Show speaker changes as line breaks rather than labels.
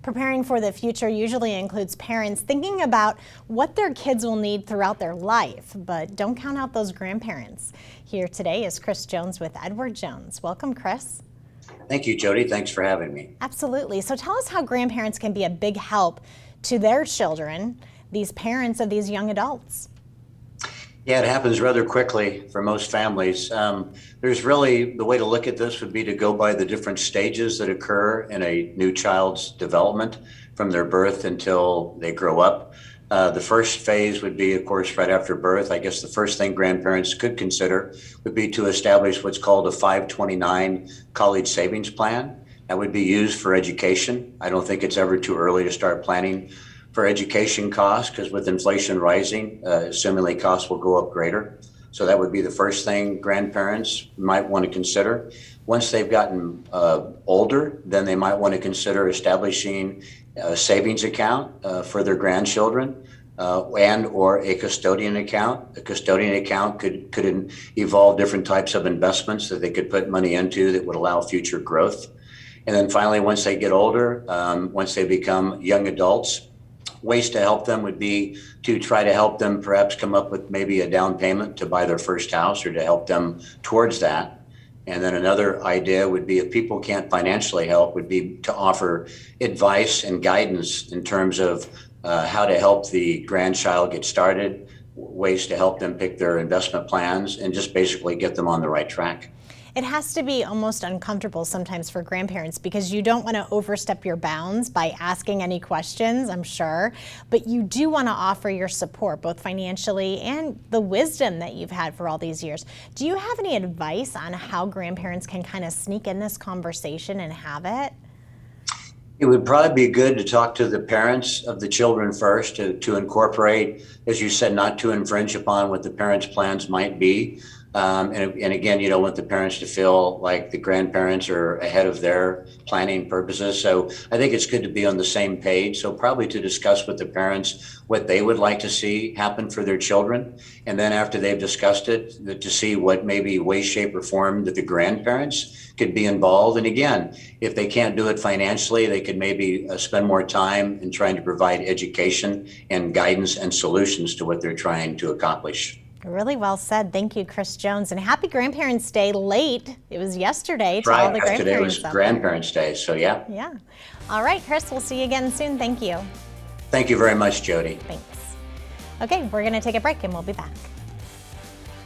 Preparing for the future usually includes parents thinking about what their kids will need throughout their life, but don't count out those grandparents. Here today is Chris Jones with Edward Jones. Welcome, Chris.
Thank you, Jody. Thanks for having me.
Absolutely. So tell us how grandparents can be a big help to their children, these parents of these young adults.
Yeah, it happens rather quickly for most families. There's really, the way to look at this would be to go by the different stages that occur in a new child's development from their birth until they grow up. The first phase would be, of course, right after birth. I guess the first thing grandparents could consider would be to establish what's called a 529 college savings plan. That would be used for education. I don't think it's ever too early to start planning for education costs, because with inflation rising, assumingly costs will go up greater. So that would be the first thing grandparents might want to consider. Once they've gotten older, then they might want to consider establishing a savings account for their grandchildren and or a custodian account. A custodian account could involve different types of investments that they could put money into that would allow future growth. And then finally, once they get older, once they become young adults, ways to help them would be to try to help them perhaps come up with maybe a down payment to buy their first house or to help them towards that. And then another idea would be, if people can't financially help, would be to offer advice and guidance in terms of how to help the grandchild get started, ways to help them pick their investment plans, and just basically get them on the right track.
It has to be almost uncomfortable sometimes for grandparents because you don't want to overstep your bounds by asking any questions, I'm sure, but you do want to offer your support, both financially and the wisdom that you've had for all these years. Do you have any advice on how grandparents can kind of sneak in this conversation and have it?
It would probably be good to talk to the parents of the children first, to incorporate, as you said, not to infringe upon what the parents' plans might be. And again, you don't want the parents to feel like the grandparents are ahead of their planning purposes. So I think it's good to be on the same page. So probably to discuss with the parents what they would like to see happen for their children. And then after they've discussed it, to see what maybe way, shape, or form that the grandparents could be involved. And again, if they can't do it financially, they could maybe spend more time in trying to provide education and guidance and solutions to what they're trying to accomplish.
Really well said. Thank you, Chris Jones. And happy Grandparents' Day late. It was yesterday to
Right.
all the grandparents.
Today was Grandparents' Day, so yeah.
Yeah. All right, Chris, we'll see you again soon. Thank you.
Thank you very much, Jody.
Thanks. Okay, we're going to take a break and we'll be back.